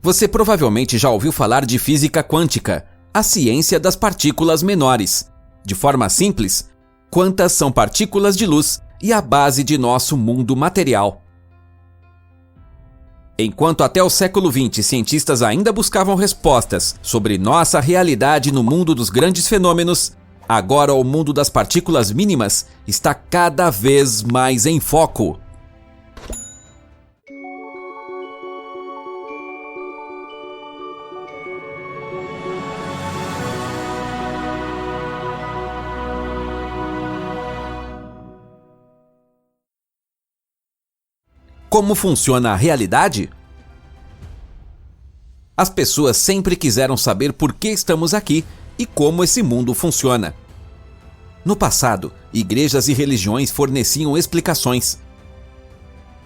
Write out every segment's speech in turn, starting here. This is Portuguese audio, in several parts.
Você provavelmente já ouviu falar de física quântica, a ciência das partículas menores. De forma simples, quantas são partículas de luz e a base de nosso mundo material. Enquanto até o século XX cientistas ainda buscavam respostas sobre nossa realidade no mundo dos grandes fenômenos, agora o mundo das partículas mínimas está cada vez mais em foco. Como funciona a realidade? As pessoas sempre quiseram saber por que estamos aqui e como esse mundo funciona. No passado, igrejas e religiões forneciam explicações.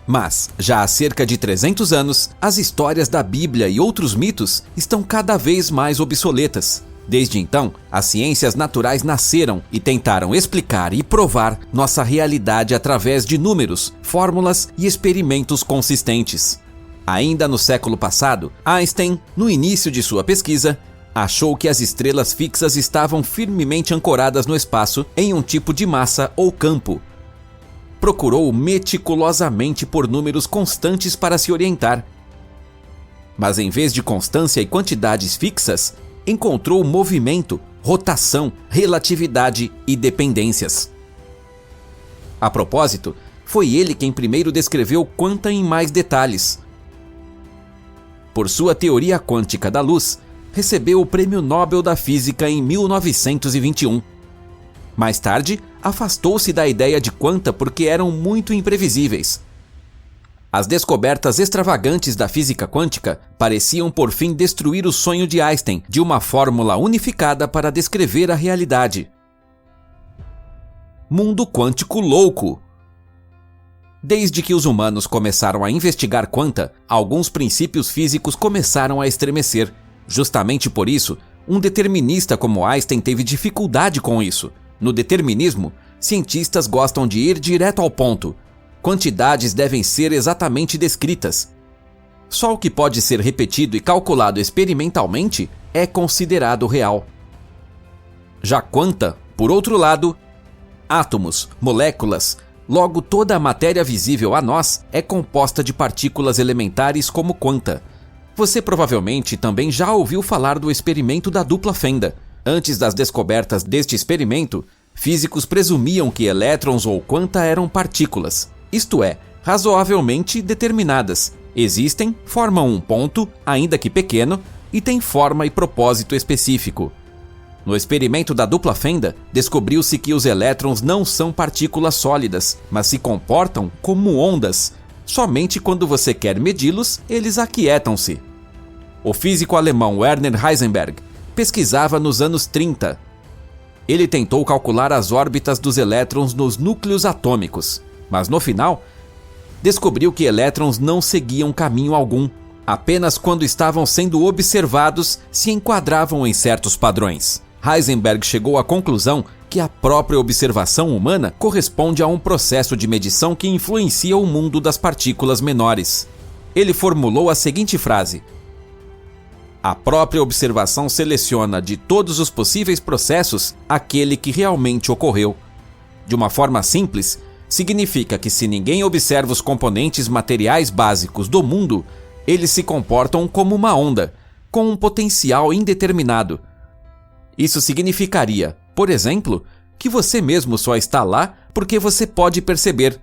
Mas, já há cerca de 300 anos, as histórias da Bíblia e outros mitos estão cada vez mais obsoletas. Desde então, as ciências naturais nasceram e tentaram explicar e provar nossa realidade através de números, fórmulas e experimentos consistentes. Ainda no século passado, Einstein, no início de sua pesquisa, achou que as estrelas fixas estavam firmemente ancoradas no espaço em um tipo de massa ou campo. Procurou meticulosamente por números constantes para se orientar. Mas em vez de constância e quantidades fixas, encontrou movimento, rotação, relatividade e dependências. A propósito, foi ele quem primeiro descreveu quanta em mais detalhes. Por sua teoria quântica da luz, recebeu o Prêmio Nobel da Física em 1921. Mais tarde, afastou-se da ideia de quanta porque eram muito imprevisíveis. As descobertas extravagantes da física quântica pareciam por fim destruir o sonho de Einstein de uma fórmula unificada para descrever a realidade. Mundo quântico louco! Desde que os humanos começaram a investigar quanta, alguns princípios físicos começaram a estremecer. Justamente por isso, um determinista como Einstein teve dificuldade com isso. No determinismo, cientistas gostam de ir direto ao ponto. Quantidades devem ser exatamente descritas. Só o que pode ser repetido e calculado experimentalmente é considerado real. Já quanta, por outro lado, átomos, moléculas, logo toda a matéria visível a nós é composta de partículas elementares como quanta. Você provavelmente também já ouviu falar do experimento da dupla fenda. Antes das descobertas deste experimento, físicos presumiam que elétrons ou quanta eram partículas. Isto é, razoavelmente determinadas. Existem, formam um ponto, ainda que pequeno, e têm forma e propósito específico. No experimento da dupla fenda, descobriu-se que os elétrons não são partículas sólidas, mas se comportam como ondas. Somente quando você quer medi-los, eles aquietam-se. O físico alemão Werner Heisenberg pesquisava nos anos 30. Ele tentou calcular as órbitas dos elétrons nos núcleos atômicos. Mas no final, descobriu que elétrons não seguiam caminho algum. Apenas quando estavam sendo observados se enquadravam em certos padrões. Heisenberg chegou à conclusão que a própria observação humana corresponde a um processo de medição que influencia o mundo das partículas menores. Ele formulou a seguinte frase: a própria observação seleciona de todos os possíveis processos aquele que realmente ocorreu. De uma forma simples, significa que se ninguém observa os componentes materiais básicos do mundo, eles se comportam como uma onda, com um potencial indeterminado. Isso significaria, por exemplo, que você mesmo só está lá porque você pode perceber.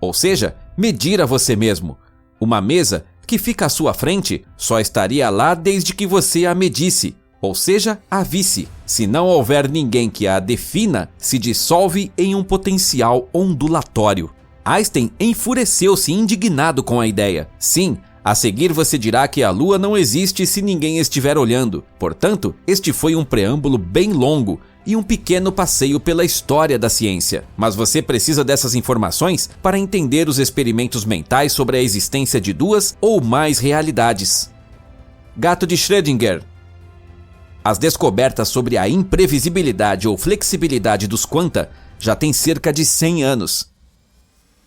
Ou seja, medir a você mesmo. Uma mesa que fica à sua frente só estaria lá desde que você a medisse, ou seja, a visse. Se não houver ninguém que a defina, se dissolve em um potencial ondulatório. Einstein enfureceu-se indignado com a ideia. Sim, a seguir você dirá que a Lua não existe se ninguém estiver olhando. Portanto, este foi um preâmbulo bem longo e um pequeno passeio pela história da ciência. Mas você precisa dessas informações para entender os experimentos mentais sobre a existência de duas ou mais realidades. Gato de Schrödinger. As descobertas sobre a imprevisibilidade ou flexibilidade dos quanta já têm cerca de 100 anos.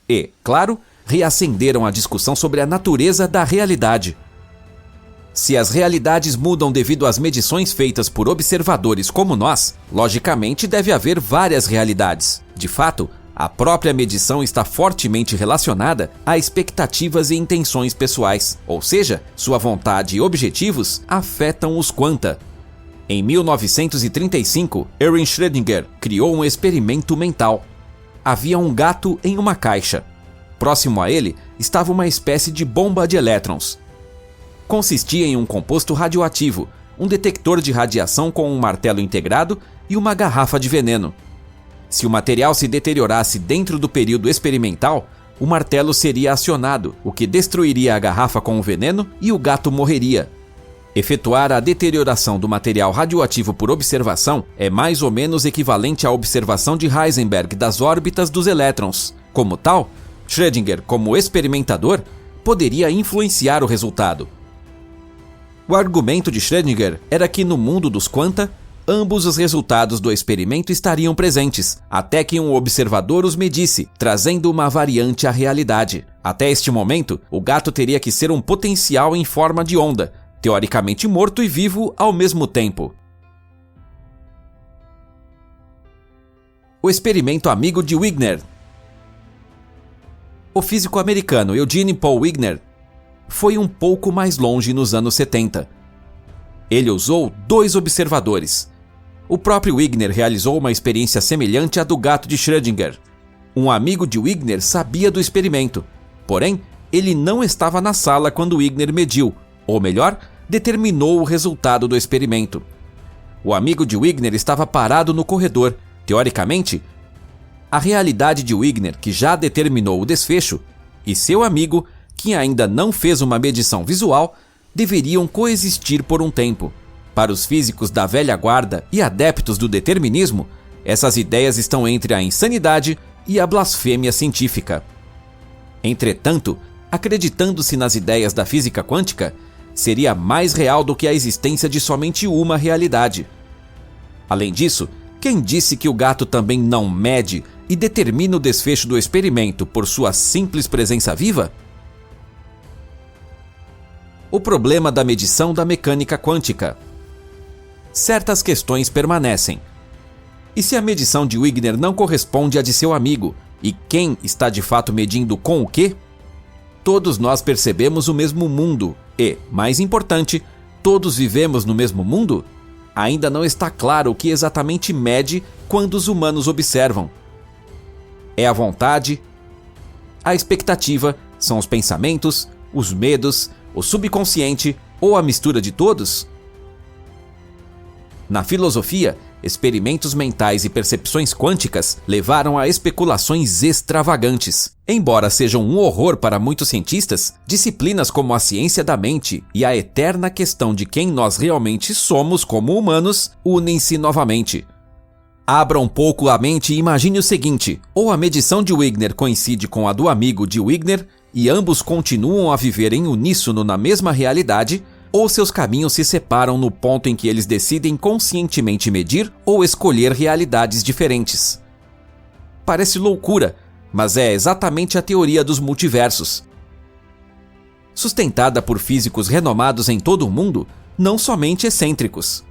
E, claro, reacenderam a discussão sobre a natureza da realidade. Se as realidades mudam devido às medições feitas por observadores como nós, logicamente deve haver várias realidades. De fato, a própria medição está fortemente relacionada a expectativas e intenções pessoais, ou seja, sua vontade e objetivos afetam os quanta. Em 1935, Erwin Schrödinger criou um experimento mental. Havia um gato em uma caixa. Próximo a ele estava uma espécie de bomba de elétrons. Consistia em um composto radioativo, um detector de radiação com um martelo integrado e uma garrafa de veneno. Se o material se deteriorasse dentro do período experimental, o martelo seria acionado, o que destruiria a garrafa com o veneno e o gato morreria. Efetuar a deterioração do material radioativo por observação é mais ou menos equivalente à observação de Heisenberg das órbitas dos elétrons. Como tal, Schrödinger, como experimentador, poderia influenciar o resultado. O argumento de Schrödinger era que no mundo dos quanta, ambos os resultados do experimento estariam presentes, até que um observador os medisse, trazendo uma variante à realidade. Até este momento, o gato teria que ser um potencial em forma de onda, teoricamente morto e vivo ao mesmo tempo. O experimento amigo de Wigner. O físico americano Eugene Paul Wigner foi um pouco mais longe nos anos 70. Ele usou 2 observadores. O próprio Wigner realizou uma experiência semelhante à do gato de Schrödinger. Um amigo de Wigner sabia do experimento, porém, ele não estava na sala quando Wigner mediu, ou melhor, determinou o resultado do experimento. O amigo de Wigner estava parado no corredor. Teoricamente, a realidade de Wigner, que já determinou o desfecho, e seu amigo, que ainda não fez uma medição visual, deveriam coexistir por um tempo. Para os físicos da velha guarda e adeptos do determinismo, essas ideias estão entre a insanidade e a blasfêmia científica. Entretanto, acreditando-se nas ideias da física quântica, seria mais real do que a existência de somente uma realidade. Além disso, quem disse que o gato também não mede e determina o desfecho do experimento por sua simples presença viva? O problema da medição da mecânica quântica. Certas questões permanecem. E se a medição de Wigner não corresponde à de seu amigo? E quem está de fato medindo com o quê? Todos nós percebemos o mesmo mundo e, mais importante, todos vivemos no mesmo mundo? Ainda não está claro o que exatamente mede quando os humanos observam. É a vontade, a expectativa, são os pensamentos, os medos, o subconsciente ou a mistura de todos? Na filosofia, experimentos mentais e percepções quânticas levaram a especulações extravagantes. Embora sejam um horror para muitos cientistas, disciplinas como a ciência da mente e a eterna questão de quem nós realmente somos como humanos unem-se novamente. Abra um pouco a mente e imagine o seguinte: ou a medição de Wigner coincide com a do amigo de Wigner e ambos continuam a viver em uníssono na mesma realidade, ou seus caminhos se separam no ponto em que eles decidem conscientemente medir ou escolher realidades diferentes. Parece loucura, mas é exatamente a teoria dos multiversos. Sustentada por físicos renomados em todo o mundo, não somente excêntricos.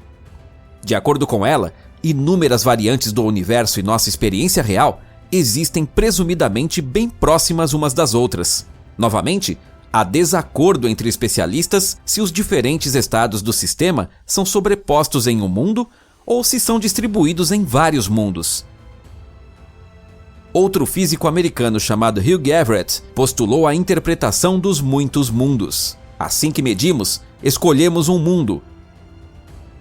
De acordo com ela, inúmeras variantes do universo e nossa experiência real existem presumidamente bem próximas umas das outras. Novamente, há desacordo entre especialistas se os diferentes estados do sistema são sobrepostos em um mundo ou se são distribuídos em vários mundos. Outro físico americano chamado Hugh Everett postulou a interpretação dos muitos mundos. Assim que medimos, escolhemos um mundo.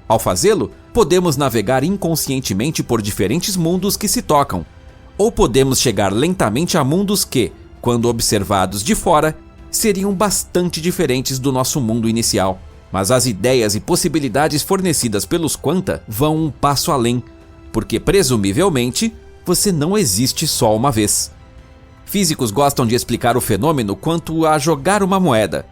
Ao fazê-lo, podemos navegar inconscientemente por diferentes mundos que se tocam, ou podemos chegar lentamente a mundos que, quando observados de fora, seriam bastante diferentes do nosso mundo inicial. Mas as ideias e possibilidades fornecidas pelos quanta vão um passo além, porque presumivelmente você não existe só uma vez. Físicos gostam de explicar o fenômeno quanto a jogar uma moeda.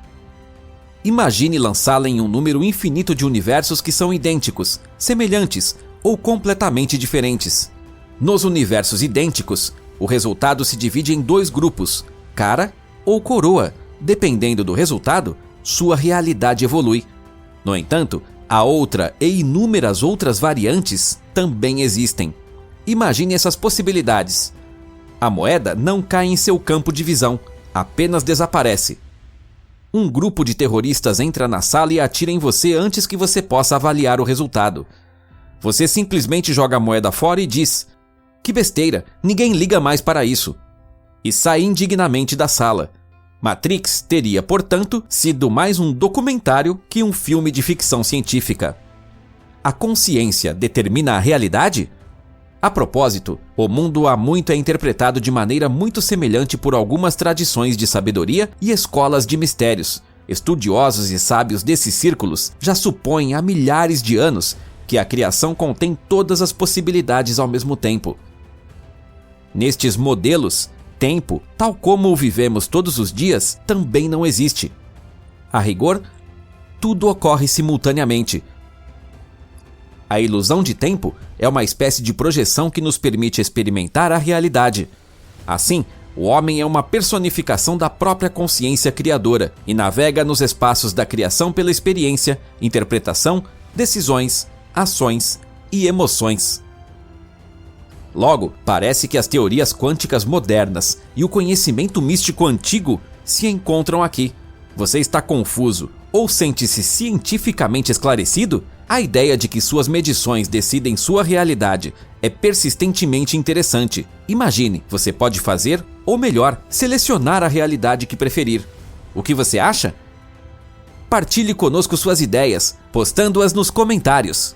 Imagine lançá-la em um número infinito de universos que são idênticos, semelhantes ou completamente diferentes. Nos universos idênticos, o resultado se divide em 2 grupos, cara ou coroa. Dependendo do resultado, sua realidade evolui. No entanto, a outra e inúmeras outras variantes também existem. Imagine essas possibilidades. A moeda não cai em seu campo de visão, apenas desaparece. Um grupo de terroristas entra na sala e atira em você antes que você possa avaliar o resultado. Você simplesmente joga a moeda fora e diz: "Que besteira, ninguém liga mais para isso", e sai indignamente da sala. Matrix teria, portanto, sido mais um documentário que um filme de ficção científica. A consciência determina a realidade? A propósito, o mundo há muito é interpretado de maneira muito semelhante por algumas tradições de sabedoria e escolas de mistérios. Estudiosos e sábios desses círculos já supõem há milhares de anos que a criação contém todas as possibilidades ao mesmo tempo. Nestes modelos, tempo, tal como o vivemos todos os dias, também não existe. A rigor, tudo ocorre simultaneamente. A ilusão de tempo é uma espécie de projeção que nos permite experimentar a realidade. Assim, o homem é uma personificação da própria consciência criadora e navega nos espaços da criação pela experiência, interpretação, decisões, ações e emoções. Logo, parece que as teorias quânticas modernas e o conhecimento místico antigo se encontram aqui. Você está confuso ou sente-se cientificamente esclarecido? A ideia de que suas medições decidem sua realidade é persistentemente interessante. Imagine, você pode fazer, ou melhor, selecionar a realidade que preferir. O que você acha? Partilhe conosco suas ideias, postando-as nos comentários.